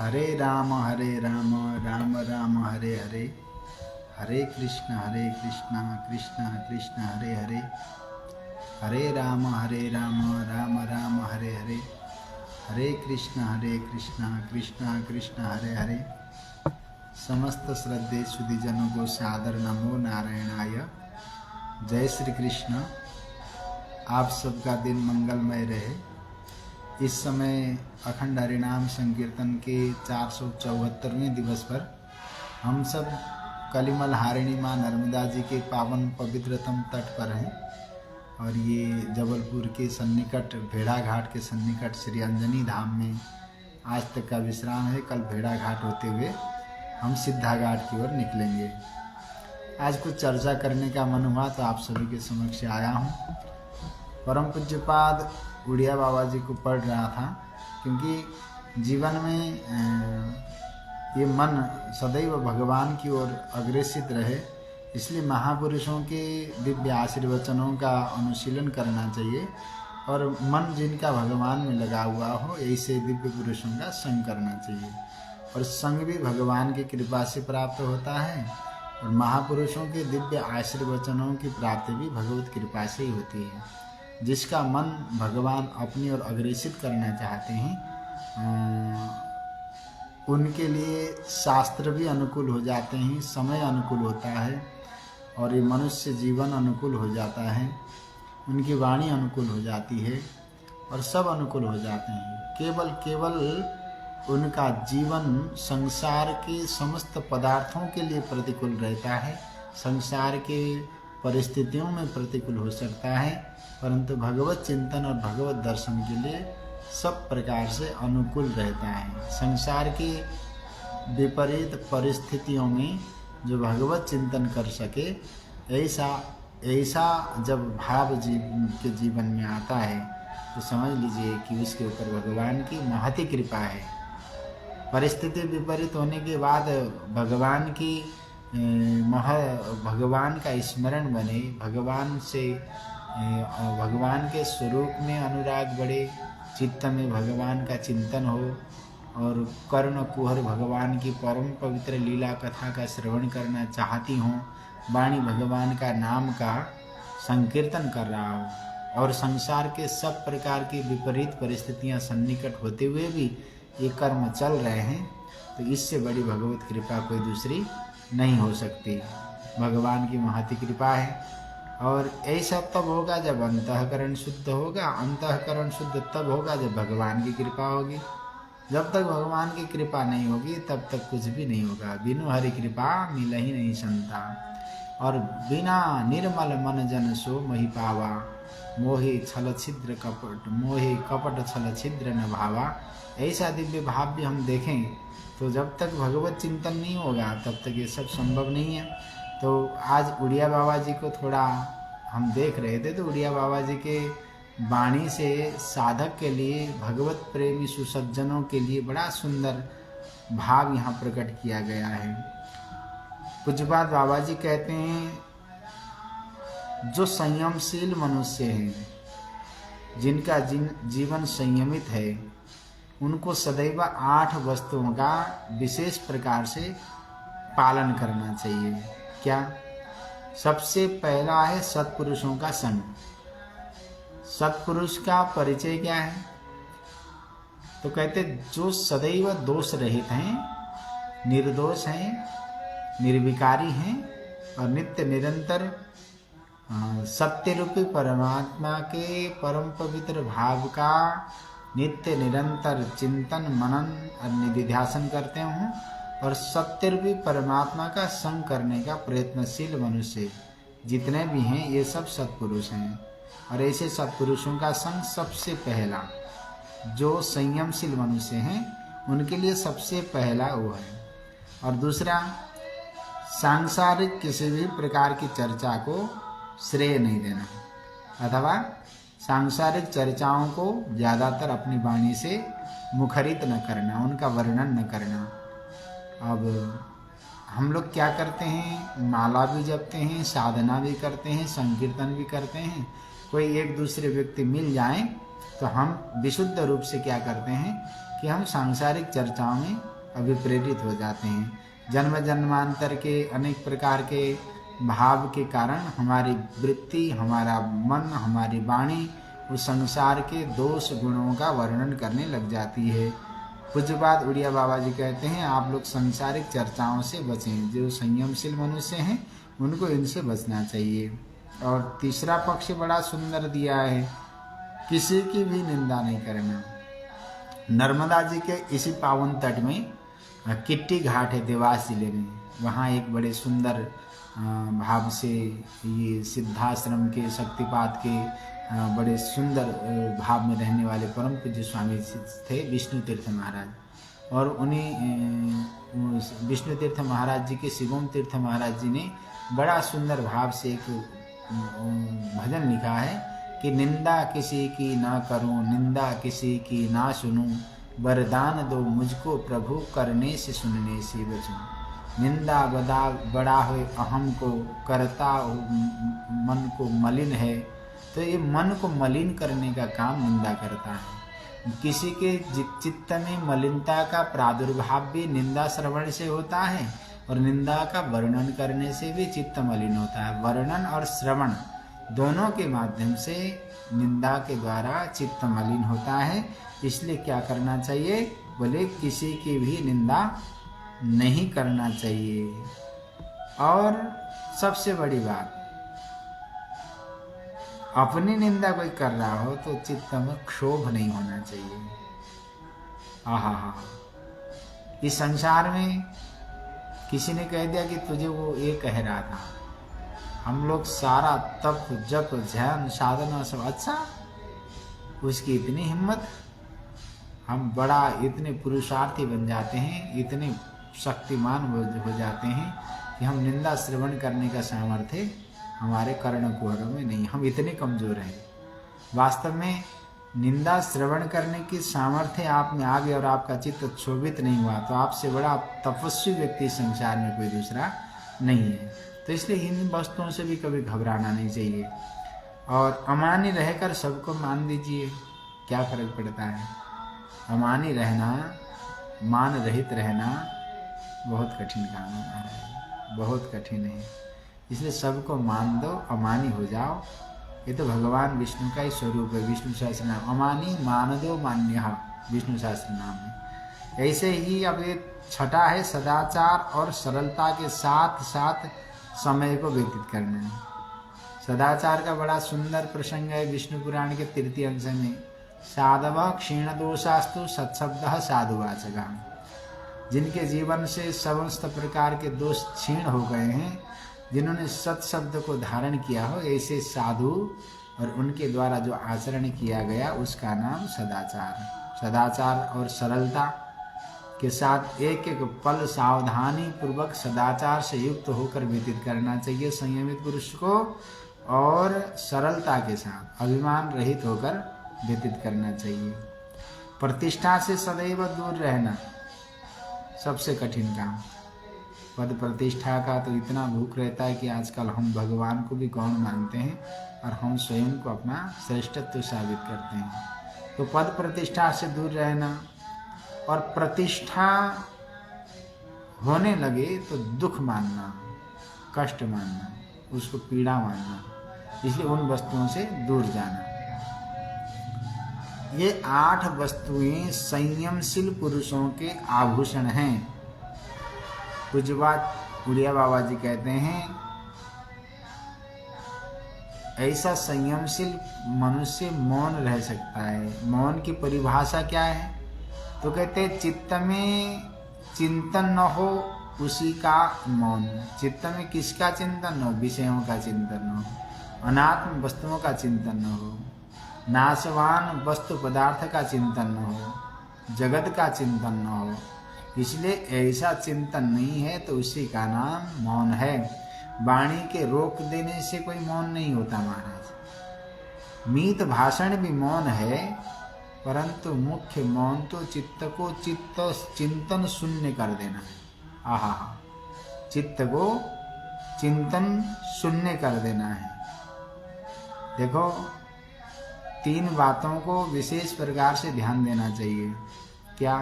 हरे राम राम राम हरे हरे, हरे कृष्ण कृष्ण कृष्ण हरे हरे, हरे राम राम राम हरे हरे, हरे कृष्ण कृष्ण कृष्ण हरे हरे। समस्त श्रद्धे सुधीजनों को सादर नमो नारायणाय। जय श्री कृष्ण। आप सबका दिन मंगलमय रहे। इस समय अखंड हरिनाम संकीर्तन के 474वें दिवस पर हम सब कलिमल हारिणी माँ नर्मदा जी के पावन पवित्रतम तट पर हैं और ये जबलपुर के सन्निकट भेड़ा घाट के सन्निकट श्री अंजनी धाम में आज तक का विश्राम है। कल भेड़ा घाट होते हुए हम सिद्धा घाट की ओर निकलेंगे। आज कुछ चर्चा करने का मन हुआ तो आप सभी के समक्ष आया हूँ। परम पूज्यपाद उड़िया बाबा जी को पढ़ रहा था, क्योंकि जीवन में ये मन सदैव भगवान की ओर अग्रसित रहे, इसलिए महापुरुषों के दिव्य आशीर्वचनों का अनुशीलन करना चाहिए और मन जिनका भगवान में लगा हुआ हो ऐसे दिव्य पुरुषों का संग करना चाहिए। और संग भी भगवान की कृपा से प्राप्त होता है और महापुरुषों के दिव्य आशीर्वचनों की प्राप्ति भी भगवत कृपा से ही होती है। जिसका मन भगवान अपनी ओर अग्रसित करना चाहते हैं उनके लिए शास्त्र भी अनुकूल हो जाते हैं, समय अनुकूल होता है और ये मनुष्य जीवन अनुकूल हो जाता है, उनकी वाणी अनुकूल हो जाती है और सब अनुकूल हो जाते हैं। केवल उनका जीवन संसार के समस्त पदार्थों के लिए प्रतिकूल रहता है, संसार के परिस्थितियों में प्रतिकूल हो सकता है, परंतु भगवत चिंतन और भगवत दर्शन के लिए सब प्रकार से अनुकूल रहता है। संसार की विपरीत परिस्थितियों में जो भगवत चिंतन कर सके ऐसा जब भाव के जीवन में आता है तो समझ लीजिए कि उसके ऊपर भगवान की महती कृपा है। परिस्थिति विपरीत होने के बाद भगवान का स्मरण बने, भगवान के स्वरूप में अनुराग बढ़े, चित्त में भगवान का चिंतन हो और कर्ण कुहर भगवान की परम पवित्र लीला कथा का श्रवण करना चाहती हों, वाणी भगवान का नाम का संकीर्तन कर रहा हो और संसार के सब प्रकार की विपरीत परिस्थितियां सन्निकट होते हुए भी ये कर्म चल रहे हैं, तो इससे बड़ी भगवत कृपा कोई दूसरी नहीं हो सकती। भगवान की महती कृपा है और ऐसा तब होगा जब अंतःकरण शुद्ध होगा। अंतःकरण शुद्ध तब होगा जब भगवान की कृपा होगी। जब तक भगवान की कृपा नहीं होगी तब तक कुछ भी नहीं होगा। बिनु हरि कृपा मिल ही नहीं संता और बिना निर्मल मन जन सो मोहि पावा, मोहे छल छिद्र कपट, मोहे कपट छल छिद्र न भावा। ऐसा दिव्य भाव भी हम देखें तो जब तक भगवत चिंतन नहीं होगा तब तक ये सब संभव नहीं है। तो आज उड़िया बाबा जी को थोड़ा हम देख रहे थे तो उड़िया बाबा जी के वाणी से साधक के लिए, भगवत प्रेमी सुसज्जनों के लिए बड़ा सुंदर भाव यहाँ प्रकट किया गया है। पूज्यपाद बाबा जी कहते हैं, जो संयमशील मनुष्य हैं, जिनका जीवन संयमित है, उनको सदैव 8 वस्तुओं का विशेष प्रकार से पालन करना चाहिए। क्या? सबसे पहला है सत्पुरुषों का संग। सत्पुरुष का परिचय क्या है? तो कहते जो सदैव दोष रहित हैं, निर्दोष हैं, निर्विकारी हैं और नित्य निरंतर सत्य रूपी परमात्मा के परम पवित्र भाव का नित्य निरंतर चिंतन मनन और निधिध्यासन करते हों और सत्य रूपी परमात्मा का संग करने का प्रयत्नशील मनुष्य जितने भी हैं ये सब सत्पुरुष हैं। और ऐसे सत्पुरुषों का संग सबसे पहला, जो संयमशील मनुष्य हैं उनके लिए सबसे पहला वो है। और दूसरा, सांसारिक किसी भी प्रकार की चर्चा को श्रेय नहीं देना अथवा सांसारिक चर्चाओं को ज़्यादातर अपनी वाणी से मुखरित न करना, उनका वर्णन न करना। अब हम लोग क्या करते हैं, माला भी जपते हैं, साधना भी करते हैं, संकीर्तन भी करते हैं। कोई एक दूसरे व्यक्ति मिल जाएं तो हम विशुद्ध रूप से क्या करते हैं, कि हम सांसारिक चर्चाओं में अभिप्रेरित हो जाते हैं। जन्म जन्मांतर के अनेक प्रकार के भाव के कारण हमारी वृत्ति, हमारा मन, हमारी वाणी उस संसार के दोष गुणों का वर्णन करने लग जाती है। पूज्यपाद उड़िया बाबा जी कहते हैं, आप लोग सांसारिक चर्चाओं से बचें। जो संयमशील मनुष्य हैं उनको इनसे बचना चाहिए। और तीसरा पक्ष बड़ा सुंदर दिया है, किसी की भी निंदा नहीं करना। नर्मदा जी के इसी पावन तट में किट्टी घाट है देवास जिले में। वहाँ एक बड़े सुंदर भाव से ये सिद्धाश्रम के शक्तिपात के बड़े सुंदर भाव में रहने वाले परम पूज्य स्वामी थे विष्णु तीर्थ महाराज। और उन्हीं विष्णु तीर्थ महाराज जी के शिवम तीर्थ महाराज जी ने बड़ा सुंदर भाव से एक भजन लिखा है कि निंदा किसी की ना करूं, निंदा किसी की ना सुनूं, वरदान दो मुझको प्रभु, करने से सुनने से बचूं। निंदा बड़ा हो अहम को, करता मन को मलिन है। तो ये मन को मलिन करने का काम निंदा करता है। किसी के चित्त में मलिनता का प्रादुर्भाव भी निंदा श्रवण से होता है, और निंदा का वर्णन करने से भी चित्त मलिन होता है। वर्णन और श्रवण दोनों के माध्यम से निंदा के द्वारा चित्त मलिन होता है। इसलिए क्या करना चाहिए? बोले किसी की भी निंदा नहीं करना चाहिए। और सबसे बड़ी बात, अपनी निंदा कोई कर रहा हो तो चित्त में क्षोभ नहीं होना चाहिए। आहा, इस संसार में किसी ने कह दिया कि तुझे वो ये कह रहा था, हम लोग सारा तप जप ध्यान साधना सब, अच्छा उसकी इतनी हिम्मत, हम बड़ा इतने पुरुषार्थी बन जाते हैं, इतने शक्तिमान हो जाते हैं कि हम निंदा श्रवण करने का सामर्थ्य हमारे कर्ण कुहरों में नहीं, हम इतने कमजोर हैं। वास्तव में निंदा श्रवण करने की सामर्थ्य आप में आ गई और आपका चित्त क्षोभित नहीं हुआ तो आपसे बड़ा तपस्वी व्यक्ति संसार में कोई दूसरा नहीं है। तो इसलिए इन वस्तुओं से भी कभी घबराना नहीं चाहिए। और अमानी रहकर सबको मान दीजिए, क्या फर्क पड़ता है? अमानी रहना, मान रहित रहना बहुत कठिन काम है, बहुत कठिन है। इसलिए सबको मान दो, अमानी हो जाओ। ये तो भगवान विष्णु का ही स्वरूप है। विष्णु सहस्त्र नाम अमानी मान दो मान्य, विष्णु सहस्त्र नाम है। ऐसे ही अब ये छठा है, सदाचार और सरलता के साथ साथ समय को व्यतीत करना है। सदाचार का बड़ा सुंदर प्रसंग है विष्णु पुराण के तृतीय अंश में। साधव क्षीण दोषास्तु सत्शब्द साधुवाचक। जिनके जीवन से समस्त प्रकार के दोष क्षीण हो गए हैं, जिन्होंने सत्शब्द को धारण किया हो, ऐसे साधु और उनके द्वारा जो आचरण किया गया उसका नाम सदाचार। सदाचार और सरलता के साथ एक एक पल सावधानी पूर्वक सदाचार से युक्त होकर व्यतीत करना चाहिए संयमित पुरुष को, और सरलता के साथ अभिमान रहित होकर व्यतीत करना चाहिए। प्रतिष्ठा से सदैव दूर रहना सबसे कठिन काम। पद प्रतिष्ठा का तो इतना भूख रहता है कि आजकल हम भगवान को भी गौण मानते हैं और हम स्वयं को अपना श्रेष्ठत्व साबित करते हैं। तो पद प्रतिष्ठा से दूर रहना, और प्रतिष्ठा होने लगे तो दुख मानना, कष्ट मानना, उसको पीड़ा मानना, इसलिए उन वस्तुओं से दूर जाना। ये 8 वस्तुएं संयमशील पुरुषों के आभूषण हैं। पूज्यपाद उड़िया बाबा जी कहते हैं, ऐसा संयमशील मनुष्य मौन रह सकता है। मौन की परिभाषा क्या है? तो कहते हैं चित्त में चिंतन न हो उसी का मौन। चित्त में किसका चिंतन हो? विषयों का चिंतन हो, अनात्म वस्तुओं का चिंतन न हो, नाशवान वस्तु पदार्थ का चिंतन न हो, जगत का चिंतन न हो। इसलिए ऐसा चिंतन नहीं है तो उसी का नाम मौन है। वाणी के रोक देने से कोई मौन नहीं होता महाराज। मीत भाषण भी मौन है, परंतु मुख्य मौन तो चित्त को चिंतन शून्य कर देना है। आहा, चित्त को चिंतन शून्य कर देना है। देखो, 3 बातों को विशेष प्रकार से ध्यान देना चाहिए। क्या?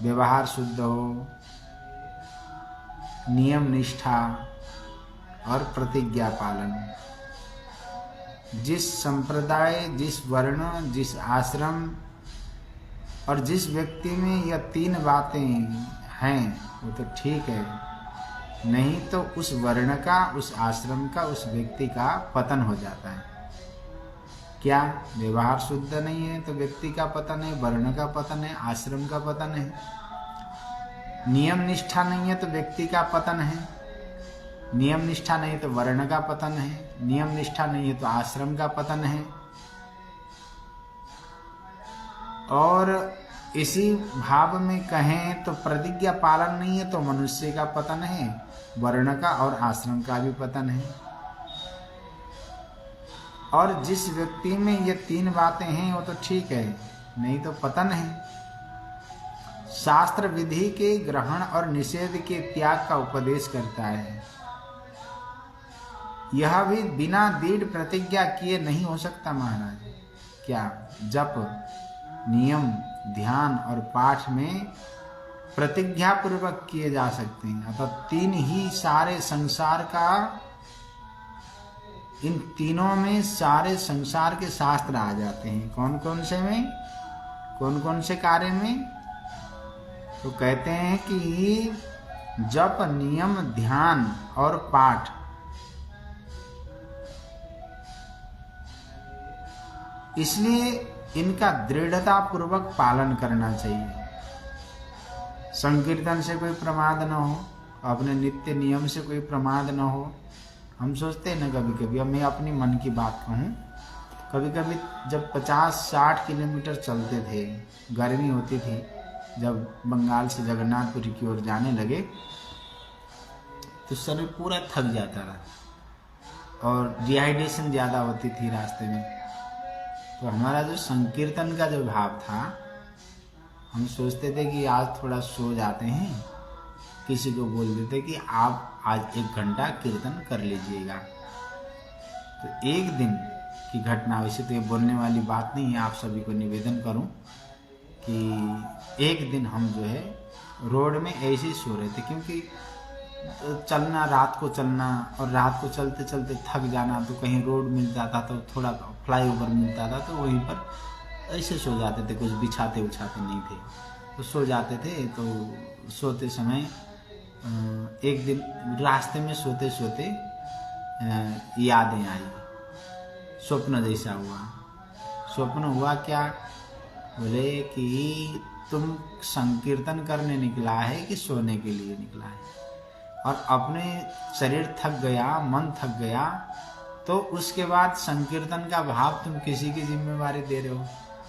व्यवहार शुद्ध हो, नियम निष्ठा और प्रतिज्ञा पालन। जिस संप्रदाय, जिस वर्ण, जिस आश्रम और जिस व्यक्ति में यह 3 बातें हैं वो तो ठीक है, नहीं तो उस वर्ण का, उस आश्रम का, उस व्यक्ति का पतन हो जाता है। क्या? व्यवहार शुद्ध नहीं है तो व्यक्ति का पतन है, वर्ण का पतन है, आश्रम का पतन है। नियम निष्ठा नहीं है तो व्यक्ति का पतन है, नियम निष्ठा नहीं तो वर्ण का पतन है, नियम निष्ठा नहीं है तो आश्रम का पतन है। और इसी भाव में कहें तो प्रतिज्ञा पालन नहीं है तो मनुष्य का पतन है, वर्ण का और आश्रम का भी पतन है। और जिस व्यक्ति में ये 3 बातें हैं वो तो ठीक है, नहीं तो पतन है। शास्त्र विधि के ग्रहण और निषेध के त्याग का उपदेश करता है। यह भी बिना दृढ़ प्रतिज्ञा किए नहीं हो सकता महाराज। क्या? जप, नियम, ध्यान और पाठ में प्रतिज्ञा पूर्वक किए जा सकते हैं। अतः 3 ही सारे संसार का, इन तीनों में सारे संसार के शास्त्र आ जाते हैं। कौन कौन से में? कौन कौन से कार्य में? तो कहते हैं कि जप, नियम, ध्यान और पाठ, इसलिए इनका दृढ़ता पूर्वक पालन करना चाहिए। संकीर्तन से कोई प्रमाद न हो, अपने नित्य नियम से कोई प्रमाद न हो। हम सोचते हैं ना कभी कभी, अब मैं अपनी मन की बात कहूँ, कभी कभी जब 50-60 किलोमीटर चलते थे, गर्मी होती थी, जब बंगाल से जगन्नाथपुरी की ओर जाने लगे तो शरीर पूरा थक जाता था और डिहाइड्रेशन ज़्यादा होती थी रास्ते में। तो हमारा जो संकीर्तन का जो भाव था, हम सोचते थे कि आज थोड़ा सो जाते हैं, किसी को बोल देते कि आप आज 1 घंटा कीर्तन कर लीजिएगा। तो एक दिन की घटना, वैसे तो ये बोलने वाली बात नहीं है, आप सभी को निवेदन करूं कि एक दिन हम जो है रोड में ऐसे ही सो रहे थे, क्योंकि चलना, रात को चलना और रात को चलते चलते थक जाना, तो कहीं रोड मिल जाता तो थोड़ा फ्लाईओवर मिलता था तो वहीं पर ऐसे सो जाते थे, कुछ बिछाते उछाते नहीं थे तो सो जाते थे। तो सोते समय एक दिन रास्ते में सोते सोते यादें आई, स्वप्न जैसा हुआ। स्वप्न हुआ क्या? बोले कि तुम संकीर्तन करने निकला है कि सोने के लिए निकला है, और अपने शरीर थक गया, मन थक गया, तो उसके बाद संकीर्तन का भाव तुम किसी की जिम्मेवारी दे रहे हो?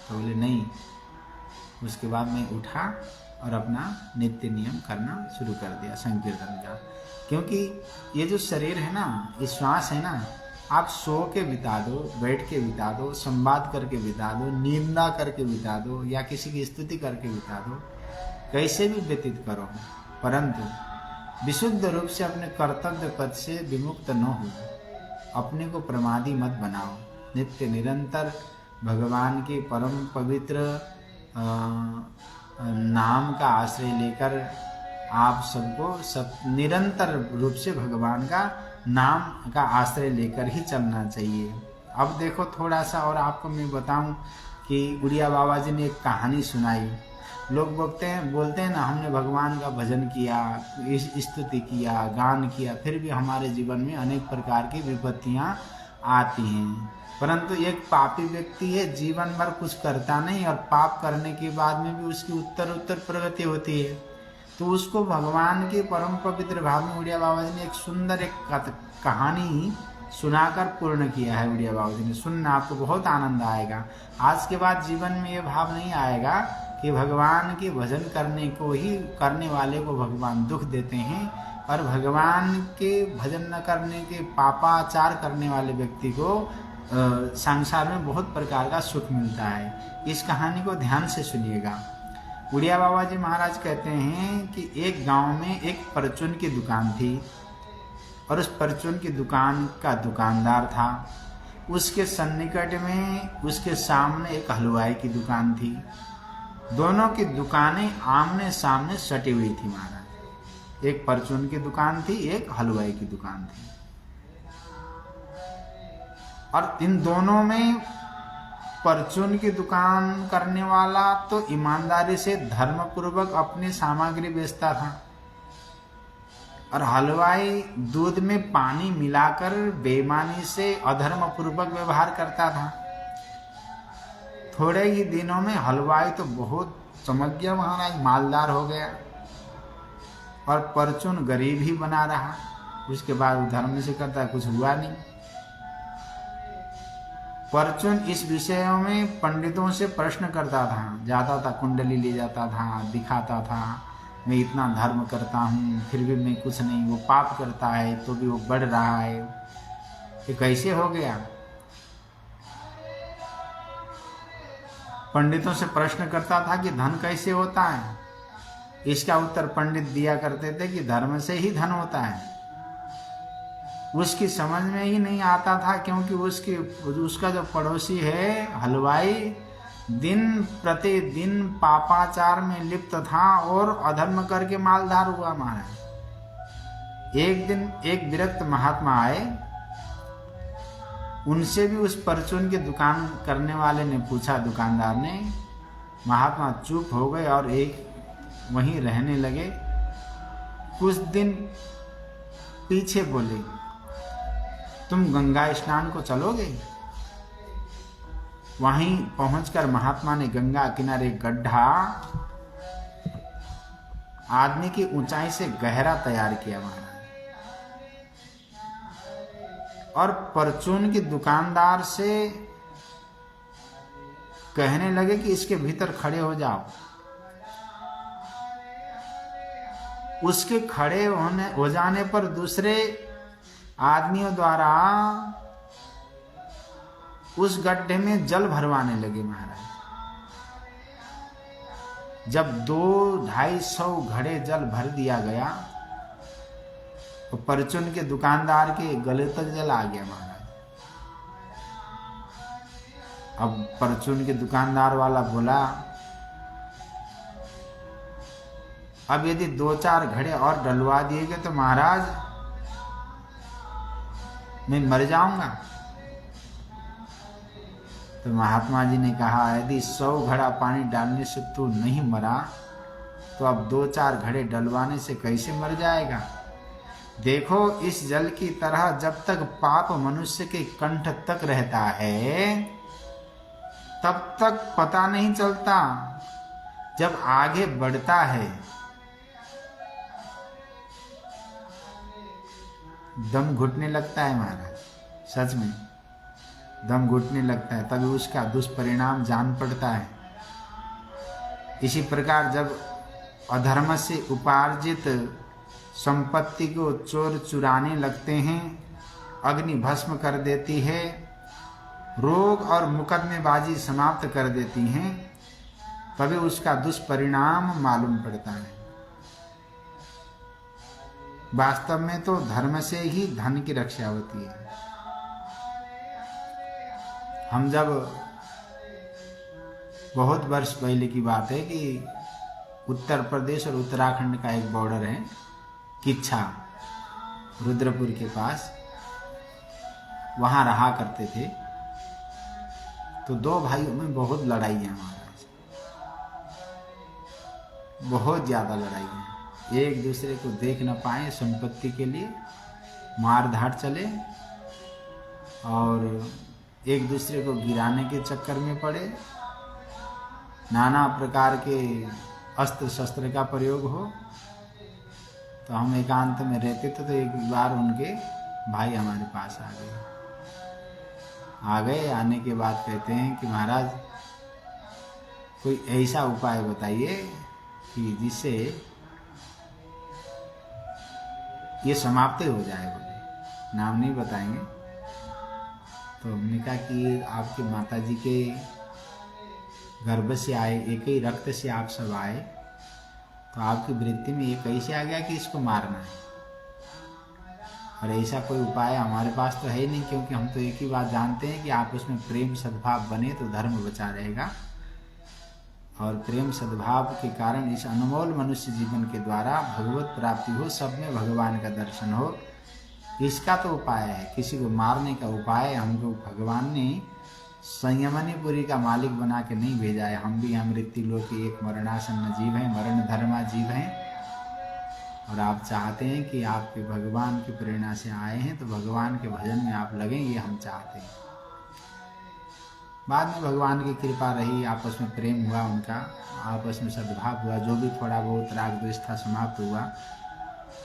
तो बोले नहीं। उसके बाद मैं उठा और अपना नित्य नियम करना शुरू कर दिया संकीर्तन का। क्योंकि ये जो शरीर है ना, ये श्वास है ना, आप सो के बिता दो, बैठ के बिता दो, संवाद करके बिता दो, निंदा करके बिता दो, या किसी की स्तुति करके बिता दो, कैसे भी व्यतीत करो, परंतु विशुद्ध रूप से अपने कर्तव्य पद से विमुक्त न हो। अपने को प्रमादी मत बनाओ। नित्य निरंतर भगवान के परम पवित्र नाम का आश्रय लेकर आप सबको निरंतर रूप से भगवान का नाम का आश्रय लेकर ही चलना चाहिए। अब देखो थोड़ा सा और आपको मैं बताऊं कि गुड़िया बाबा जी ने एक कहानी सुनाई। लोग बोलते हैं ना, हमने भगवान का भजन किया, स्तुति किया, गान किया, फिर भी हमारे जीवन में अनेक प्रकार की विपत्तियां आती हैं। परंतु एक पापी व्यक्ति है, जीवन भर कुछ करता नहीं और पाप करने के बाद में भी उसकी उत्तर प्रगति होती है। तो उसको भगवान के परम पवित्र भाव में उड़िया बाबा जी ने एक सुंदर कहानी सुनाकर पूर्ण किया है। उड़िया बाबा जी ने, सुनना, आपको बहुत आनंद आएगा। आज के बाद जीवन में ये भाव नहीं आएगा कि भगवान के भजन करने वाले को भगवान दुख देते हैं, और भगवान के भजन न करने के, पापाचार करने वाले व्यक्ति को संसार में बहुत प्रकार का सुख मिलता है। इस कहानी को ध्यान से सुनिएगा। उड़िया बाबा जी महाराज कहते हैं कि एक गांव में एक परचून की दुकान थी, और उस परचून की दुकान का दुकानदार था। उसके सन्निकट में, उसके सामने एक हलवाई की दुकान थी। दोनों की दुकानें आमने सामने सटी हुई थी महाराज। एक परचून की दुकान थी, एक हलवाई की दुकान थी। और इन दोनों में परचून की दुकान करने वाला तो ईमानदारी से धर्मपूर्वक अपनी सामग्री बेचता था, और हलवाई दूध में पानी मिलाकर बेईमानी से अधर्मपूर्वक व्यवहार करता था। थोड़े ही दिनों में हलवाई तो बहुत चमक गया महाराज, मालदार हो गया, और परचून गरीब ही बना रहा। उसके बाद वो धर्म से करता, कुछ हुआ नहीं। परचून इस विषय में पंडितों से प्रश्न करता था, जाता था, कुंडली ले जाता था, दिखाता था, मैं इतना धर्म करता हूँ फिर भी मैं कुछ नहीं, वो पाप करता है तो भी वो बढ़ रहा है, ये कैसे हो गया। पंडितों से प्रश्न करता था कि धन कैसे होता है। इसका उत्तर पंडित दिया करते थे कि धर्म से ही धन होता है। उसकी समझ में ही नहीं आता था, क्योंकि उसका जो पड़ोसी है हलवाई दिन प्रतिदिन पापाचार में लिप्त था और अधर्म करके मालदार हुआ महाराज। एक दिन एक विरक्त महात्मा आए, उनसे भी उस परचून की दुकान करने वाले ने पूछा, दुकानदार ने। महात्मा चुप हो गए और एक वहीं रहने लगे। कुछ दिन पीछे बोले, तुम गंगा स्नान को चलोगे? वहीं पहुंचकर महात्मा ने गंगा किनारे गड्ढा आदमी की ऊंचाई से गहरा तैयार किया महाराज, और परचून के दुकानदार से कहने लगे कि इसके भीतर खड़े हो जाओ। उसके खड़े हो जाने पर दूसरे आदमियों द्वारा उस गड्ढे में जल भरवाने लगे महाराज। जब 200-250 घड़े जल भर दिया गया तो परचून के दुकानदार के गले तक जल आ गया महाराज। अब परचून के दुकानदार वाला बोला, अब यदि 2-4 घड़े और डलवा दिए गए तो महाराज मैं मर जाऊंगा। तो महात्मा जी ने कहा, यदि 100 घड़ा पानी डालने से तू नहीं मरा तो अब 2-4 घड़े डलवाने से कैसे मर जाएगा। देखो, इस जल की तरह जब तक पाप मनुष्य के कंठ तक रहता है तब तक पता नहीं चलता, जब आगे बढ़ता है दम घुटने लगता है महाराज। सच में दम घुटने लगता है, तभी उसका दुष्परिणाम जान पड़ता है। इसी प्रकार जब अधर्म से उपार्जित संपत्ति को चोर चुराने लगते हैं, अग्नि भस्म कर देती है, रोग और मुकदमेबाजी समाप्त कर देती हैं, तभी उसका दुष्परिणाम मालूम पड़ता है। वास्तव में तो धर्म से ही धन की रक्षा होती है। हम जब बहुत वर्ष पहले की बात है कि उत्तर प्रदेश और उत्तराखंड का एक बॉर्डर है किच्छा, रुद्रपुर के पास, वहाँ रहा करते थे। तो 2 भाइयों में बहुत लड़ाइयाँ महाराज, बहुत ज़्यादा लड़ाइयाँ। एक दूसरे को देख न पाए, संपत्ति के लिए मार धाड़ चले और एक दूसरे को गिराने के चक्कर में पड़े, नाना प्रकार के अस्त्र शस्त्र का प्रयोग हो। तो हम एकांत में रहते थे, तो एक बार उनके भाई हमारे पास आ गए। आने के बाद कहते हैं कि महाराज कोई ऐसा उपाय बताइए कि जिससे ये समाप्त हो जाए। बोले, नाम नहीं बताएंगे। तो हमने कहा कि आपके माताजी के गर्भ से आए, एक ही रक्त से आप सब आए, तो आपकी वृत्ति में ये कैसे आ गया कि इसको मारना है। और ऐसा कोई उपाय हमारे पास तो है ही नहीं, क्योंकि हम तो एक ही बात जानते हैं कि आपस में प्रेम सद्भाव बने तो धर्म बचा रहेगा। और प्रेम सद्भाव के कारण इस अनमोल मनुष्य जीवन के द्वारा भगवत प्राप्ति हो, सब में भगवान का दर्शन हो। इसका तो उपाय है, किसी को मारने का उपाय हमको भगवान ने संयमनीपुरी का मालिक बना के नहीं भेजा है। हम भी हम मृत्यु लोक के एक मरणासन्न जीव हैं, मरण धर्मा जीव हैं, और आप चाहते हैं कि आपके भगवान की प्रेरणा से आए हैं तो भगवान के भजन में आप लगें, ये हम चाहते हैं। बाद में भगवान की कृपा रही, आपस में प्रेम हुआ, उनका आपस में सद्भाव हुआ, जो भी थोड़ा बहुत राग द्वेष था समाप्त हुआ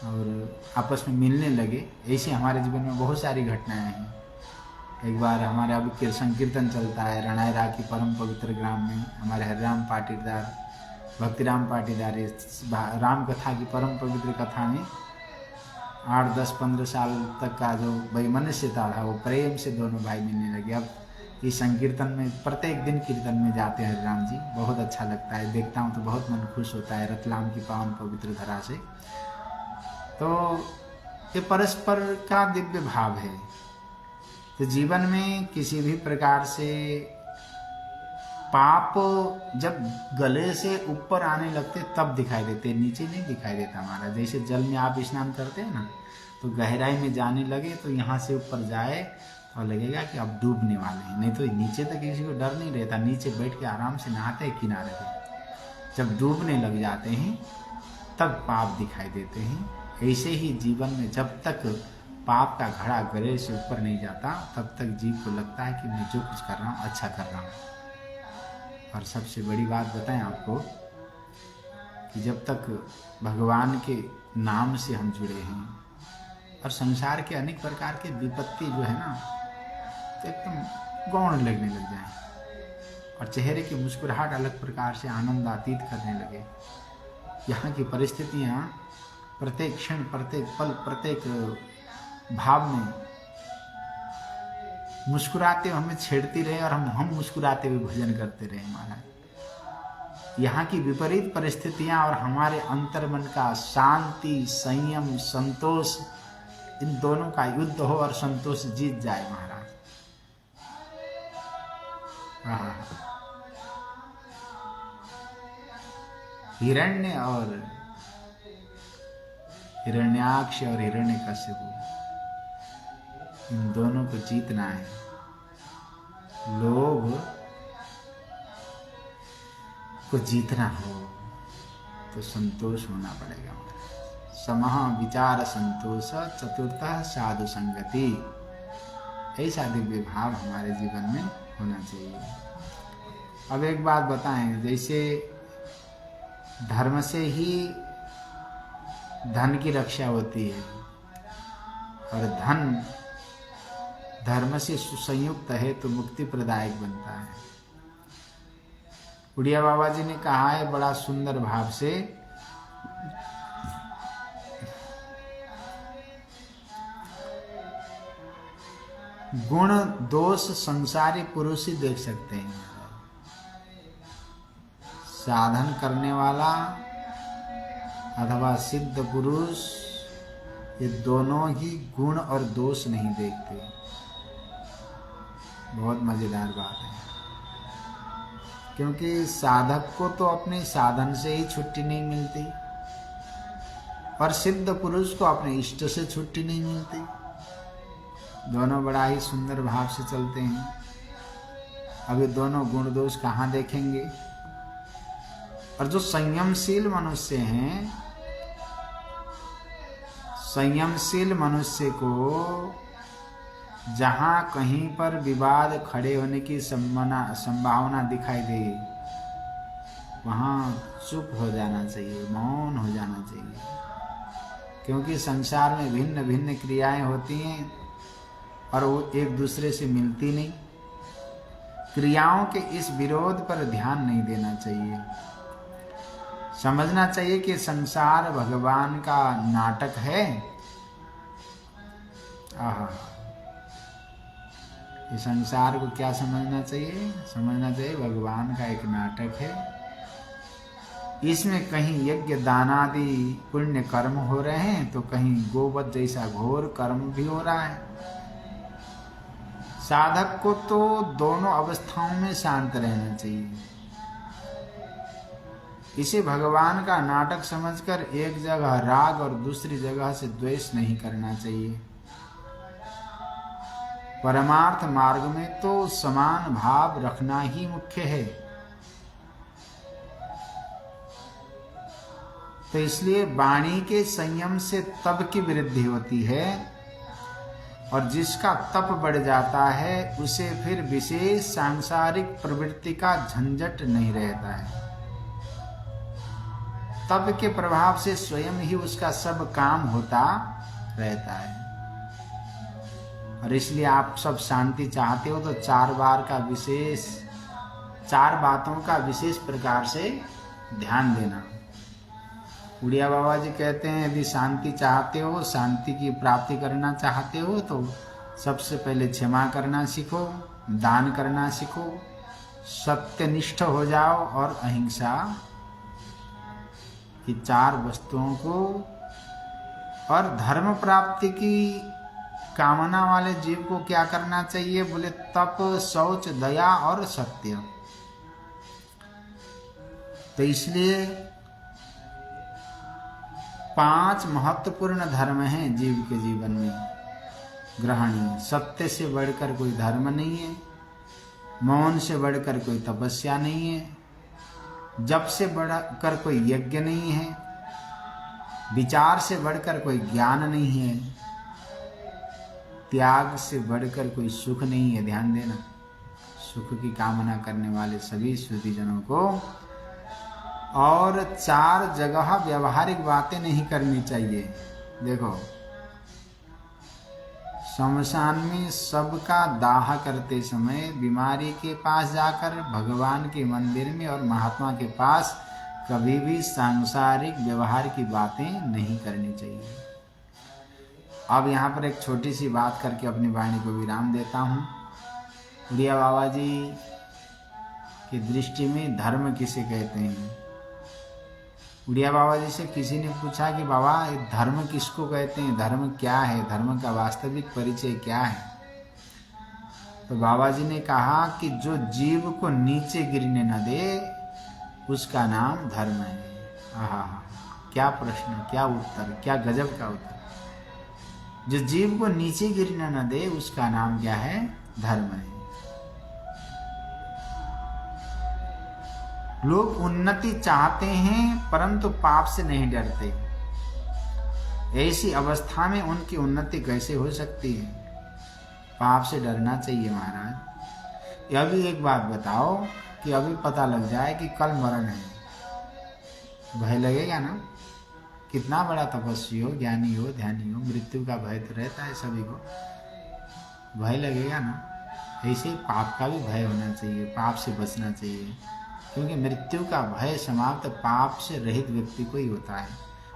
और आपस में मिलने लगे। ऐसे हमारे जीवन में बहुत सारी घटनाएं हैं। एक बार हमारे अब संकीर्तन चलता है रणायरा की परम पवित्र ग्राम में, हमारे हरिराम पाटीदार भक्तिराम पाटीदार राम कथा की परम पवित्र कथा में 8, 10, 15 साल तक का जो वैमनस्य था वो प्रेम से दोनों भाई मिलने लगे। अब इस संकीर्तन में प्रत्येक दिन कीर्तन में जाते हैं हरिराम जी, बहुत अच्छा लगता है, देखता हूँ तो बहुत मन खुश होता है रतलाम की पावन पवित्र धरा से। तो ये परस्पर का दिव्य भाव है। तो जीवन में किसी भी प्रकार से पाप जब गले से ऊपर आने लगते तब दिखाई देते, नीचे नहीं दिखाई देता हमारा। जैसे जल में आप स्नान करते हैं ना, तो गहराई में जाने लगे तो यहाँ से ऊपर जाए और लगेगा कि अब डूबने वाले हैं, नहीं तो नीचे तक किसी को डर नहीं रहता, नीचे बैठ के आराम से नहाते हैं किनारे पे। जब डूबने लग जाते हैं तब पाप दिखाई देते हैं। ऐसे ही जीवन में जब तक पाप का घड़ा गले से ऊपर नहीं जाता तब तक जीव को लगता है कि मैं जो कुछ कर रहा हूँ अच्छा कर रहा हूँ। और सबसे बड़ी बात बताएं आपको कि जब तक भगवान के नाम से हम जुड़े हैं और संसार के अनेक प्रकार के विपत्ति जो है ना तो एकदम गौण लगने लग जाए और चेहरे की मुस्कुराहट अलग प्रकार से आनंदातीत करने लगे। यहाँ की परिस्थितियाँ प्रत्येक क्षण, प्रत्येक पल, प्रत्येक भाव में मुस्कुराते हुए हमें छेड़ती रहे और हम मुस्कुराते हुए भजन करते रहे महाराज। यहाँ की विपरीत परिस्थितियाँ और हमारे अंतर्मन का शांति, संयम, संतोष, इन दोनों का युद्ध हो और संतोष जीत जाए महाराज। हिरण्य और हिरण्याक्ष और हिरण्यकश्यप, इन दोनों को जीतना है। लोभ को जीतना हो तो संतोष होना पड़ेगा। समः विचार संतोष, चतुर्थः साधु संगति, ऐसा दिव्य भाव हमारे जीवन में होना चाहिए। अब एक बात बताएं, जैसे धर्म से ही धन की रक्षा होती है और धन धर्म से सुसंयुक्त है तो मुक्ति प्रदायक बनता है। उड़िया बाबा जी ने कहा है बड़ा सुंदर भाव से, गुण दोष संसारी पुरुष ही देख सकते हैं। साधन करने वाला अथवा सिद्ध पुरुष ये दोनों ही गुण और दोष नहीं देखते। बहुत मजेदार बात है, क्योंकि साधक को तो अपने साधन से ही छुट्टी नहीं मिलती और सिद्ध पुरुष को अपने इष्ट से छुट्टी नहीं मिलती। दोनों बड़ा ही सुंदर भाव से चलते हैं। अब ये दोनों गुण दोष कहाँ देखेंगे? और जो संयमशील मनुष्य हैं, संयमशील मनुष्य को जहां कहीं पर विवाद खड़े होने की संभावना दिखाई दे वहां चुप हो जाना चाहिए, मौन हो जाना चाहिए। क्योंकि संसार में भिन्न भिन्न क्रियाएं होती हैं और वो एक दूसरे से मिलती नहीं। क्रियाओं के इस विरोध पर ध्यान नहीं देना चाहिए। समझना चाहिए कि संसार भगवान का नाटक है। इस संसार को क्या समझना चाहिए? समझना चाहिए भगवान का एक नाटक है। इसमें कहीं यज्ञ दानादि पुण्य कर्म हो रहे हैं तो कहीं गोवध जैसा घोर कर्म भी हो रहा है। साधक को तो दोनों अवस्थाओं में शांत रहना चाहिए। इसे भगवान का नाटक समझकर एक जगह राग और दूसरी जगह से द्वेष नहीं करना चाहिए। परमार्थ मार्ग में तो समान भाव रखना ही मुख्य है। तो इसलिए वाणी के संयम से तप की वृद्धि होती है, और जिसका तप बढ़ जाता है उसे फिर विशेष सांसारिक प्रवृत्ति का झंझट नहीं रहता है। तप के प्रभाव से स्वयं ही उसका सब काम होता रहता है। और इसलिए आप सब शांति चाहते हो तो 4 बातों का विशेष प्रकार से ध्यान देना। उड़िया बाबा जी कहते हैं यदि शांति चाहते हो, शांति की प्राप्ति करना चाहते हो तो सबसे पहले क्षमा करना सीखो, दान करना सीखो, सत्यनिष्ठ हो जाओ और अहिंसा। ये 4 वस्तुओं को, और धर्म प्राप्ति की कामना वाले जीव को क्या करना चाहिए? बोले तप, शौच, दया और सत्य। तो इसलिए 5 महत्वपूर्ण धर्म हैं जीव के जीवन में ग्रहणीय। सत्य से बढ़कर कोई धर्म नहीं है, मौन से बढ़कर कोई तपस्या नहीं है, जप से बढ़कर कोई यज्ञ नहीं है, विचार से बढ़कर कोई ज्ञान नहीं है, त्याग से बढ़कर कोई सुख नहीं है। ध्यान देना, सुख की कामना करने वाले सभी श्रुतिजनों को। और 4 जगह व्यवहारिक बातें नहीं करनी चाहिए। देखो, शमशान में सबका दाह करते समय बीमारी के पास जाकर, भगवान के मंदिर में और महात्मा के पास कभी भी सांसारिक व्यवहार की बातें नहीं करनी चाहिए। अब यहाँ पर एक छोटी सी बात करके अपनी वाणी को विराम देता हूँ। उड़िया बाबा जी की दृष्टि में धर्म किसे कहते हैं? उड़िया बाबा जी से किसी ने पूछा कि बाबा धर्म किसको कहते हैं, धर्म क्या है, धर्म का वास्तविक परिचय क्या है? तो बाबा जी ने कहा कि जो जीव को नीचे गिरने न दे उसका नाम धर्म है। आहा, क्या प्रश्न, क्या उत्तर, क्या गजब का उत्तर। जो जीव को नीचे गिरने न दे उसका नाम क्या है? धर्म है। लोग उन्नति चाहते हैं परंतु पाप से नहीं डरते। ऐसी अवस्था में उनकी उन्नति कैसे हो सकती है? पाप से डरना चाहिए महाराज। यह भी एक बात बताओ कि अभी पता लग जाए कि कल मरण है, भय लगेगा ना? कितना बड़ा तपस्वी हो, ज्ञानी हो, ध्यानी हो, मृत्यु का भय तो रहता है सभी को, भय लगेगा ना? ऐसे ही पाप का भी भय होना चाहिए, पाप से बचना चाहिए, क्योंकि मृत्यु का भय समाप्त पाप से रहित व्यक्ति को ही होता है।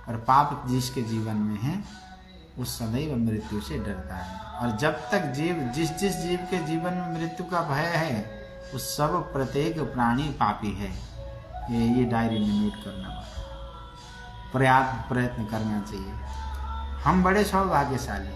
और पाप जिसके जीवन में है वो सदैव मृत्यु से डरता है। और जब तक जिस जीव के जीवन में मृत्यु का भय है उस सब प्रत्येक प्राणी पापी है। ये डायरी में नोट करना, प्रयत्न करना चाहिए। हम बड़े सौभाग्यशाली,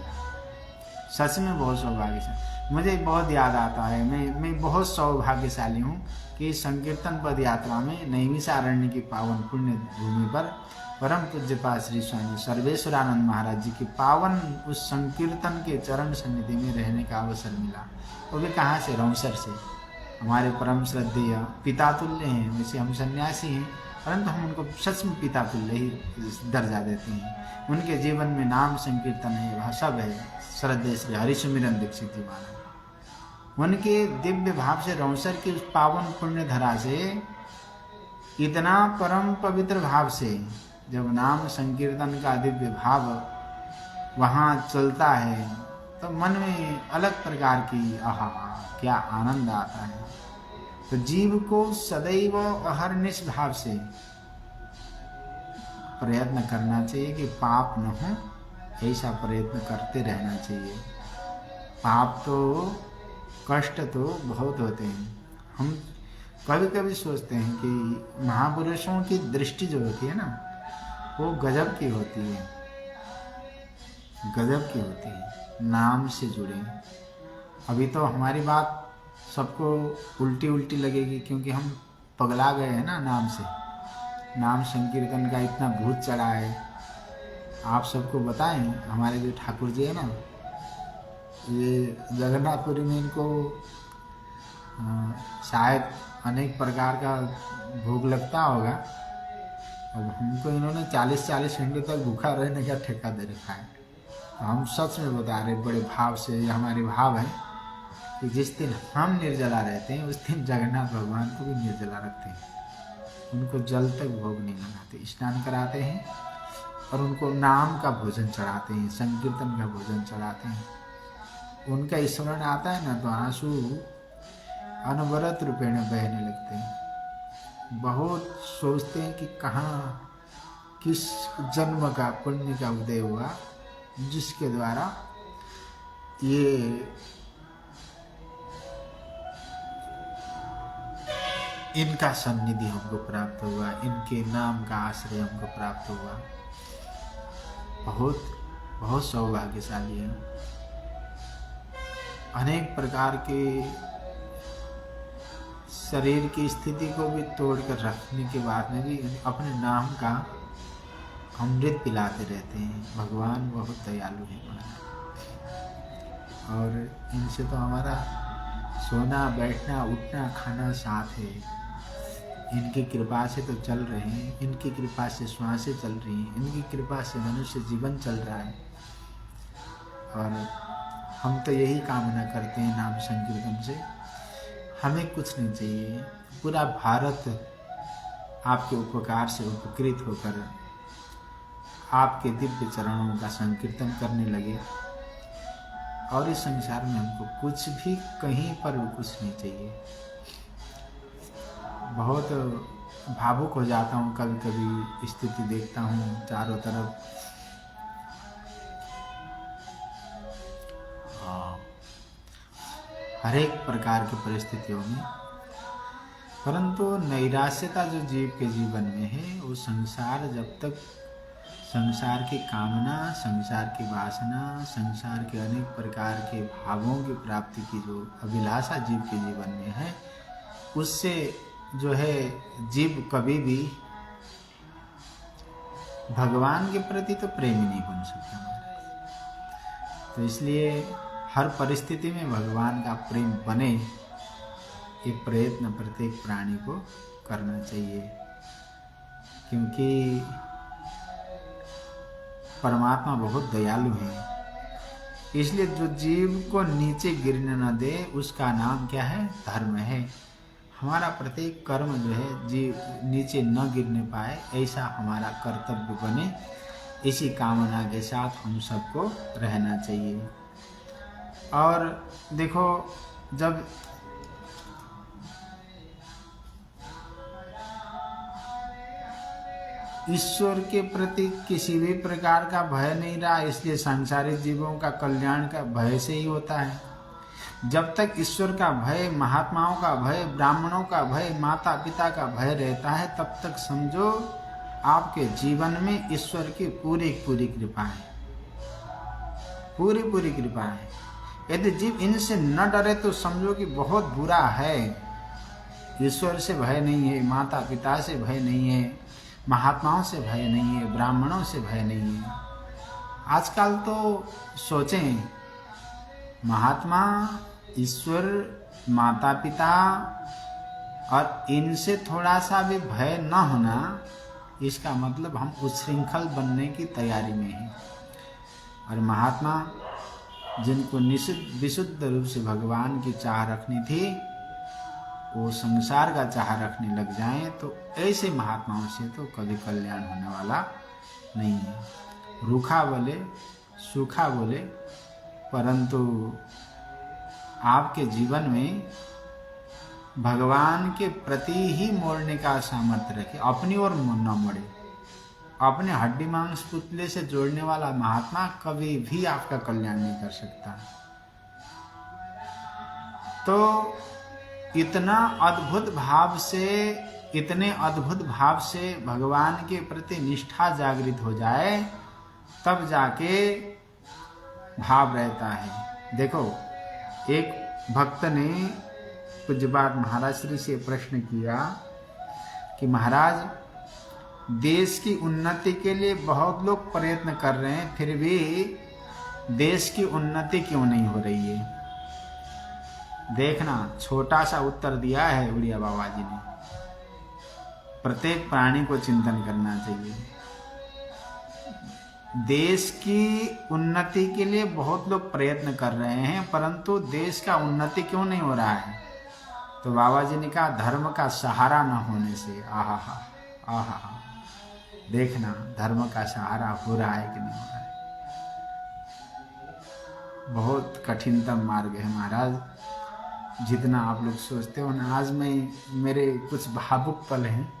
सच में बहुत सौभाग्यशाली। मुझे बहुत याद आता है, मैं बहुत सौभाग्यशाली हूँ कि संकीर्तन पद यात्रा में नैमिषारण्य की पावन पुण्य भूमि पर परम पूज्यपाद श्री स्वामी सर्वेश्वरानंद महाराज जी की पावन उस संकीर्तन के चरण सन्निधि में रहने का अवसर मिला। वो भी कहाँ से? रौंसर से। हमारे परम श्रद्धेय पिता तुल्य हैं, वैसे हम सन्यासी हैं परंतु हम उनको सच में पिता तुल्य ही दर्जा देते हैं। उनके जीवन में नाम संकीर्तन है, वह सब है। श्रद्धेय श्री हरिसुमिरन दीक्षित जी महाराज, उनके दिव्य भाव से रौंसर की उस पावन पुण्य धरा से इतना परम पवित्र भाव से जब नाम संकीर्तन का दिव्य भाव वहाँ चलता है तो मन में अलग प्रकार की आहा क्या आनंद आता है। तो जीव को सदैव अहर्निश भाव से प्रयत्न करना चाहिए कि पाप न हो, ऐसा प्रयत्न करते रहना चाहिए। पाप तो, कष्ट तो बहुत होते हैं। हम कभी कभी सोचते हैं कि महापुरुषों की दृष्टि जो होती है ना वो गजब की होती है, गजब की होती है, नाम से जुड़े। अभी तो हमारी बात सबको उल्टी उल्टी लगेगी क्योंकि हम पगला गए हैं ना नाम से। नाम संकीर्तन का इतना भूत चढ़ा है। आप सबको बताएं, हमारे जो ठाकुर जी है ना, ये जगन्नाथपुरी में इनको शायद अनेक प्रकार का भोग लगता होगा। अब हमको इन्होंने 40-40 घंटे तक भूखा रहने का ठेका दे रखा है। हम सच में बता रहे बड़े भाव से, ये हमारे भाव है कि जिस दिन हम निर्जला रहते हैं उस दिन जगन्नाथ भगवान को भी निर्जला रखते हैं। उनको जल तक भोग नहीं लगाते, स्नान कराते हैं और उनको नाम का भोजन चढ़ाते हैं, संकीर्तन का भोजन चढ़ाते हैं। उनका स्मरण आता है ना तो आंसू अनवरत रूपेण बहने लगते हैं। बहुत सोचते हैं कि कहाँ किस जन्म का पुण्य का उदय हुआ जिसके द्वारा ये इनका सन्निधि हमको प्राप्त हुआ, इनके नाम का आश्रय हमको प्राप्त हुआ। बहुत बहुत सौभाग्यशाली है। अनेक प्रकार के शरीर की स्थिति को भी तोड़कर रखने के बाद में भी अपने नाम का अमृत पिलाते रहते हैं। भगवान बहुत दयालु है और इनसे तो हमारा सोना बैठना उठना खाना साथ है। इनकी कृपा से तो चल रहे हैं, इनकी कृपा से श्वासें चल रही हैं, इनकी कृपा से मनुष्य जीवन चल रहा है। और हम तो यही कामना करते हैं नाम संकीर्तन से, हमें कुछ नहीं चाहिए। पूरा भारत आपके उपकार से उपकृत होकर आपके दिव्य चरणों का संकीर्तन करने लगे और इस संसार में हमको कुछ भी कहीं पर भी कुछ नहीं चाहिए। बहुत भावुक हो जाता हूँ कभी कभी, स्थिति देखता हूँ चारों तरफ। हर एक प्रकार की परिस्थितियों में, परंतु नैराश्यता जो जीव के जीवन में है, वो संसार जब तक संसार की कामना, संसार की वासना, संसार के अनेक प्रकार के भावों की प्राप्ति की जो अभिलाषा जीव के जीवन में है, उससे जो है जीव कभी भी भगवान के प्रति तो प्रेमी नहीं बन सकता। तो इसलिए हर परिस्थिति में भगवान का प्रेम बने, ये प्रयत्न प्रत्येक प्राणी को करना चाहिए। क्योंकि परमात्मा बहुत दयालु है। इसलिए जो जीव को नीचे गिरने न दे, उसका नाम क्या है? धर्म है। हमारा प्रत्येक कर्म जो है जीव नीचे न गिरने पाए, ऐसा हमारा कर्तव्य बने, इसी कामना के साथ हम सबको रहना चाहिए। और देखो, जब ईश्वर के प्रति किसी भी प्रकार का भय नहीं रहा, इसलिए सांसारिक जीवों का कल्याण का भय से ही होता है। जब तक ईश्वर का भय, महात्माओं का भय, ब्राह्मणों का भय, माता पिता का भय रहता है, तब तक समझो आपके जीवन में ईश्वर की पूरी पूरी कृपा है, पूरी पूरी कृपा है। यदि जीव इनसे न डरे तो समझो कि बहुत बुरा है। ईश्वर से भय नहीं है, माता पिता से भय नहीं है, महात्माओं से भय नहीं है, ब्राह्मणों से भय नहीं है। आजकल तो सोचें, महात्मा, ईश्वर, माता पिता और इनसे थोड़ा सा भी भय न होना, इसका मतलब हम उच्छृंखल बनने की तैयारी में हैं। और महात्मा जिनको विशुद्ध रूप से भगवान की चाह रखनी थी, वो संसार का चाह रखने लग जाएं, तो ऐसे महात्माओं से तो कभी कल्याण होने वाला नहीं है। रूखा बोले, सूखा बोले, परंतु आपके जीवन में भगवान के प्रति ही मोड़ने का सामर्थ्य रखे, अपनी ओर न मोड़े। अपने हड्डी मांस पुतले से जोड़ने वाला महात्मा कभी भी आपका कल्याण नहीं कर सकता। तो इतना अद्भुत भाव से, इतने अद्भुत भाव से भगवान के प्रति निष्ठा जागृत हो जाए, तब जाके भाव रहता है। देखो, एक भक्त ने पूज्यपाद महाराज श्री से प्रश्न किया कि महाराज, देश की उन्नति के लिए बहुत लोग प्रयत्न कर रहे हैं, फिर भी देश की उन्नति क्यों नहीं हो रही है? देखना, छोटा सा उत्तर दिया है उड़िया बाबा जी ने। प्रत्येक प्राणी को चिंतन करना चाहिए। देश की उन्नति के लिए बहुत लोग प्रयत्न कर रहे हैं, परंतु देश का उन्नति क्यों नहीं हो रहा है? तो बाबा जी ने कहा, धर्म का सहारा न होने से। आहा आहा, देखना धर्म का सहारा हो रहा है कि नहीं हो रहा है। बहुत कठिनतम मार्ग है महाराज, जितना आप लोग सोचते हो ना। आज मेरे कुछ भावुक पल हैं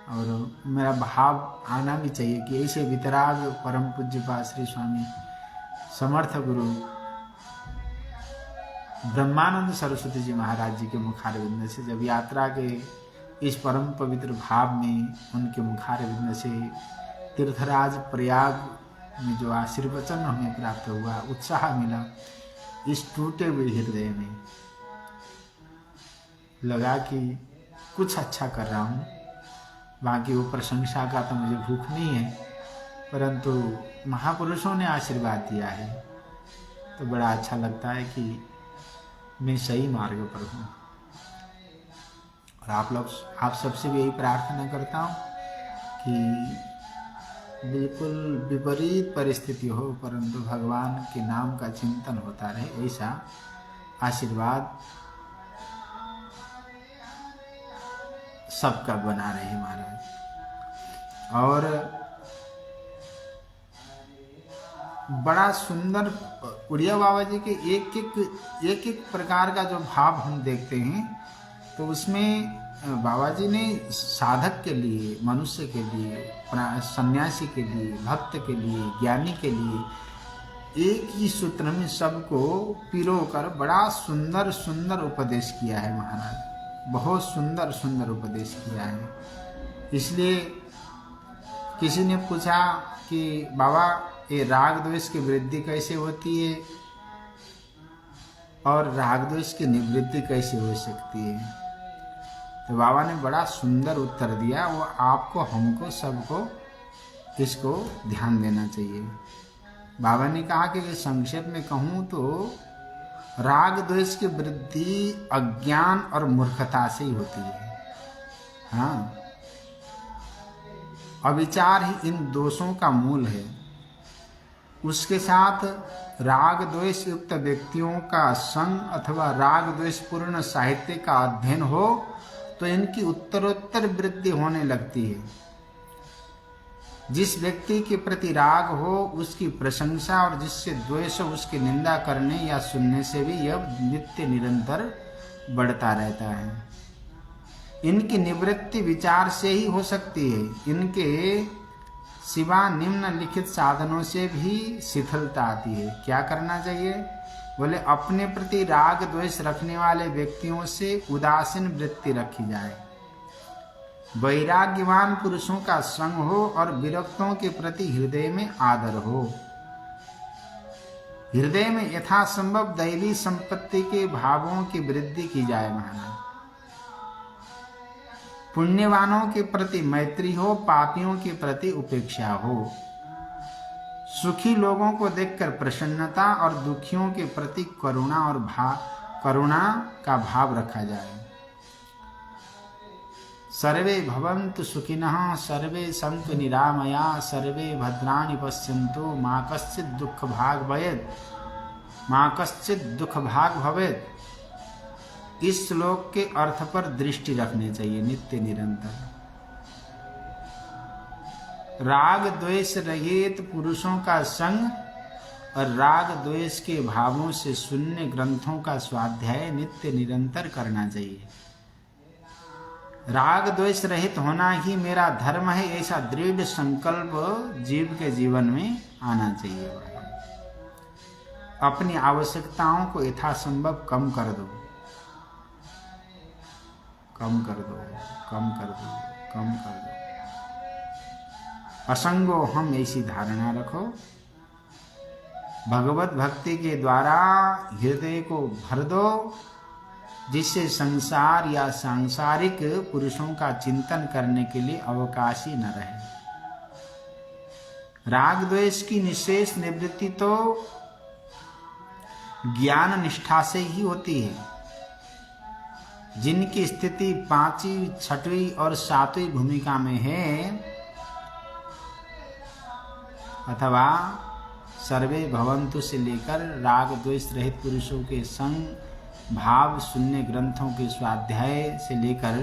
और मेरा भाव आना भी चाहिए कि ऐसे वितराग परम पूज्यपाद श्री स्वामी समर्थ गुरु ब्रह्मानंद सरस्वती जी महाराज जी के मुखारविंद से जब यात्रा के इस परम पवित्र भाव में उनके मुखारविंद से तीर्थराज प्रयाग में जो आशीर्वचन हमें प्राप्त हुआ, उत्साह मिला, इस टूटे हुए हृदय में लगा कि कुछ अच्छा कर रहा हूँ। बाकी वो प्रशंसा का तो मुझे भूख नहीं है, परंतु महापुरुषों ने आशीर्वाद दिया है तो बड़ा अच्छा लगता है कि मैं सही मार्ग पर हूँ। और आप सबसे भी यही प्रार्थना करता हूँ कि बिल्कुल विपरीत परिस्थिति हो, परंतु भगवान के नाम का चिंतन होता रहे, ऐसा आशीर्वाद सबका बना रहे महाराज। और बड़ा सुंदर उड़िया बाबा जी के एक प्रकार का जो भाव हम देखते हैं, तो उसमें बाबा जी ने साधक के लिए, मनुष्य के लिए, सन्यासी के लिए, भक्त के लिए, ज्ञानी के लिए एक ही सूत्र में सबको पिरोकर बड़ा सुंदर सुंदर उपदेश किया है महाराज। बहुत सुंदर सुंदर उपदेश किया है। इसलिए किसी ने पूछा कि बाबा ये राग द्वेष की वृद्धि कैसे होती है और राग द्वेष की निवृत्ति कैसे हो सकती है? तो बाबा ने बड़ा सुंदर उत्तर दिया। वो आपको, हमको, सबको इसको ध्यान देना चाहिए। बाबा ने कहा कि संक्षेप में कहूँ तो राग द्वेष की वृद्धि अज्ञान और मूर्खता से ही होती है। हाँ, अविचार ही इन दोषों का मूल है। उसके साथ राग द्वेष युक्त व्यक्तियों का संग अथवा राग द्वेष पूर्ण साहित्य का अध्ययन हो तो इनकी उत्तरोत्तर वृद्धि होने लगती है। जिस व्यक्ति के प्रति राग हो उसकी प्रशंसा और जिससे द्वेष हो उसकी निंदा करने या सुनने से भी यह नित्य निरंतर बढ़ता रहता है। इनकी निवृत्ति विचार से ही हो सकती है। इनके सिवा निम्नलिखित साधनों से भी शिथिलता आती है। क्या करना चाहिए? बोले अपने प्रति राग द्वेष रखने वाले व्यक्तियों से उदासीन वृत्ति रखी जाए, वैराग्यवान पुरुषों का संग हो और विरक्तों के प्रति हृदय में आदर हो। हृदय में यथासंभव दैवी संपत्ति के भावों की वृद्धि की जाए महाराज। पुण्यवानों के प्रति मैत्री हो, पापियों के प्रति उपेक्षा हो। सुखी लोगों को देखकर प्रसन्नता और दुखियों के प्रति करुणा का भाव रखा जाए। सर्वे भवन्तु सुखिनः, सर्वे सन्तु निरामया, सर्वे भद्राणि पश्यन्तु, मा कश्चित् दुःख भाग् भवेत्। इस श्लोक के अर्थ पर दृष्टि रखनी चाहिए नित्य निरंतर। राग द्वेष रहित पुरुषों का संग और राग द्वेष के भावों से शून्य ग्रंथों का स्वाध्याय नित्य निरंतर करना चाहिए। राग द्वेष रहित होना ही मेरा धर्म है, ऐसा दृढ़ संकल्प जीव के जीवन में आना चाहिए। अपनी आवश्यकताओं को यथासंभव कम कर दो, कम कर दो, कम कर दो, कम कर दो। असंगो हम ऐसी धारणा रखो। भगवत भक्ति के द्वारा हृदय को भर दो जिससे संसार या सांसारिक पुरुषों का चिंतन करने के लिए अवकाश ही न रहे। राग द्वेष की निशेष निवृत्ति तो ज्ञान निष्ठा से ही होती है। जिनकी स्थिति 5वीं, 6वीं और 7वीं भूमिका में है, अथवा सर्वे भवन्तु से लेकर राग द्वेष रहित पुरुषों के संग भाव शून्य ग्रंथों के स्वाध्याय से लेकर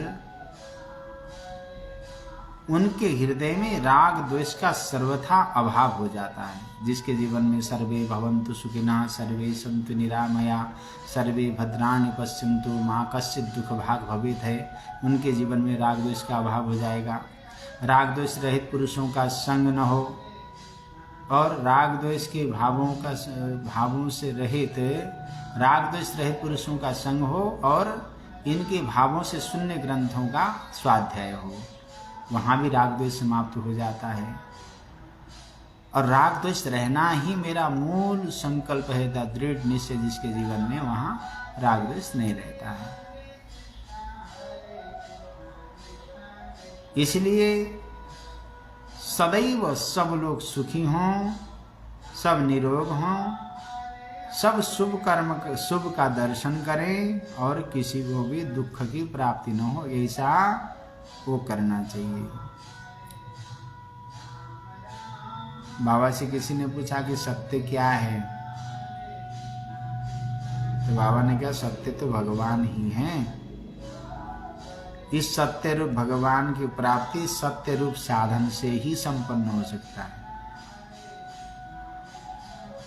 उनके हृदय में राग द्वेष का सर्वथा अभाव हो जाता है। जिसके जीवन में सर्वे भवन्तु सुखिनः, सर्वे सन्तु निरामया, सर्वे भद्राणि पश्यन्तु मा कश्चित् दुःख भाग् भवेत् है, उनके जीवन में राग द्वेष का अभाव हो जाएगा। राग द्वेष रहित पुरुषों का संग न हो और राग द्वेष के भावों से रहित राग द्वेष रहित पुरुषों का संग हो और इनके भावों से शून्य ग्रंथों का स्वाध्याय हो, वहां भी राग द्वेष समाप्त हो जाता है। और राग द्वेष रहना ही मेरा मूल संकल्प है, दृढ़ निश्चय जिसके जीवन में, वहां राग द्वेष नहीं रहता है। इसलिए सदैव सब लोग सुखी हों, सब निरोग हों, सब शुभ का दर्शन करें और किसी को भी दुख की प्राप्ति न हो, ऐसा वो करना चाहिए। बाबा से किसी ने पूछा कि सत्य क्या है, तो बाबा ने कहा सत्य तो भगवान ही हैं। इस सत्य रूप भगवान की प्राप्ति सत्य रूप साधन से ही संपन्न हो सकता है।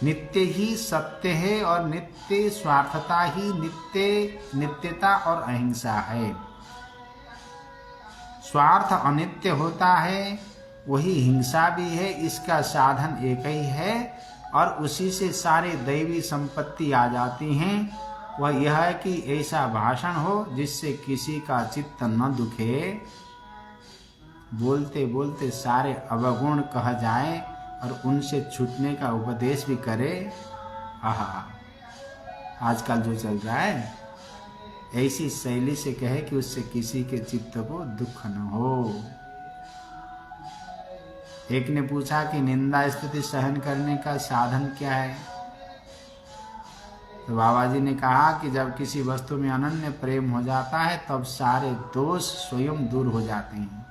नित्य ही सत्य है और नित्य स्वार्थता ही नित्यता और अहिंसा है। स्वार्थ अनित्य होता है, वही हिंसा भी है। इसका साधन एक ही है और उसी से सारे दैवी संपत्ति आ जाती हैं। वह यह है कि ऐसा भाषण हो जिससे किसी का चित्त न दुखे, बोलते बोलते सारे अवगुण कह जाए और उनसे छूटने का उपदेश भी करे। आहा, आजकल जो चल रहा है, ऐसी शैली से कहे कि उससे किसी के चित्त को दुख न हो। एक ने पूछा कि निंदा स्तुति सहन करने का साधन क्या है, तो बाबा जी ने कहा कि जब किसी वस्तु में अनन्य प्रेम हो जाता है तब सारे दोष स्वयं दूर हो जाते हैं।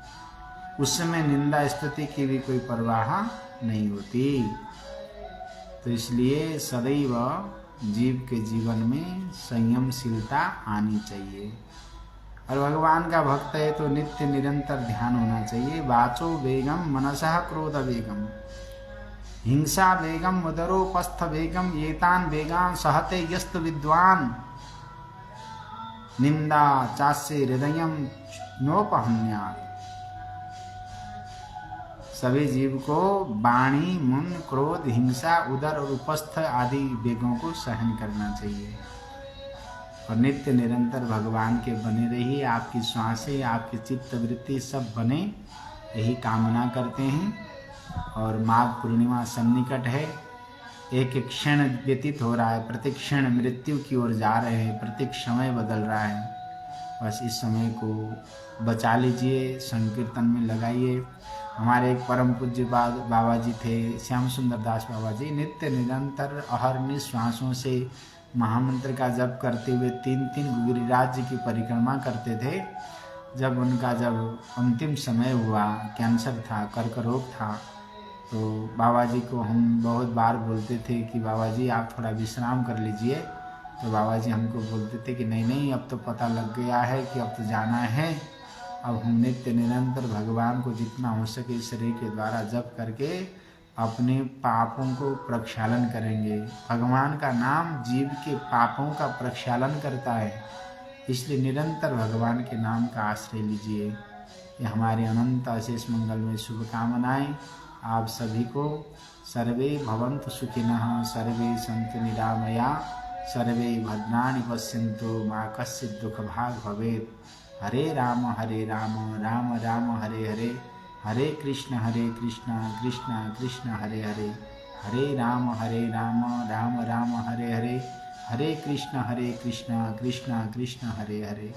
उस समय निंदा स्तुति की भी कोई परवाह नहीं होती। तो इसलिए सदैव जीव के जीवन में संयमशीलता आनी चाहिए। और भगवान का भक्त है तो नित्य निरंतर ध्यान होना चाहिए। वाचो वेगम मनसः क्रोध वेगम हिंसा वेगम उदरोपस्थ वेगम एतान वेगान सहते यस्त विद्वान निंदा चास्य हृदयम नोपहन्यात्। सभी जीव को वाणी, मन, क्रोध, हिंसा, उदर और उपस्थ आदि वेगों को सहन करना चाहिए और नित्य निरंतर भगवान के बने रहिए। आपकी श्वासें, आपकी चित्त वृत्ति सब बने, यही कामना करते हैं। और माघ पूर्णिमा सन्निकट है, एक एक क्षण व्यतीत हो रहा है, प्रति क्षण मृत्यु की ओर जा रहे हैं, प्रति समय बदल रहा है। बस इस समय को बचा लीजिए, संकीर्तन में लगाइए। हमारे एक परम पूज्य बाबा जी थे, श्याम सुंदर दास बाबा जी, नित्य निरंतर अहर्निश श्वासों से महामंत्र का जप करते हुए 3 गिरिराज की परिक्रमा करते थे। जब उनका अंतिम समय हुआ, कैंसर था, कर्क रोग था, तो बाबा जी को हम बहुत बार बोलते थे कि बाबा जी आप थोड़ा विश्राम कर लीजिए। तो बाबा जी हमको बोलते थे कि नहीं, अब तो पता लग गया है कि अब तो जाना है। अब हम नित्य निरंतर भगवान को जितना हो सके शरीर के द्वारा जप करके अपने पापों को प्रक्षालन करेंगे। भगवान का नाम जीव के पापों का प्रक्षालन करता है, इसलिए निरंतर भगवान के नाम का आश्रय लीजिए। ये हमारे अनंत अशेष मंगल में शुभकामनाएं आप सभी को। सर्वे भवन्तु सुखिनः, सर्वे सन्तु निरामया, सर्वे भद्राणि पश्यन्तु मा कश्चित् दुःख भाग् भवेत्। हरे राम राम राम हरे हरे, हरे कृष्ण कृष्ण कृष्ण हरे हरे, हरे राम राम राम हरे हरे, हरे कृष्णा कृष्णा कृष्णा हरे हरे,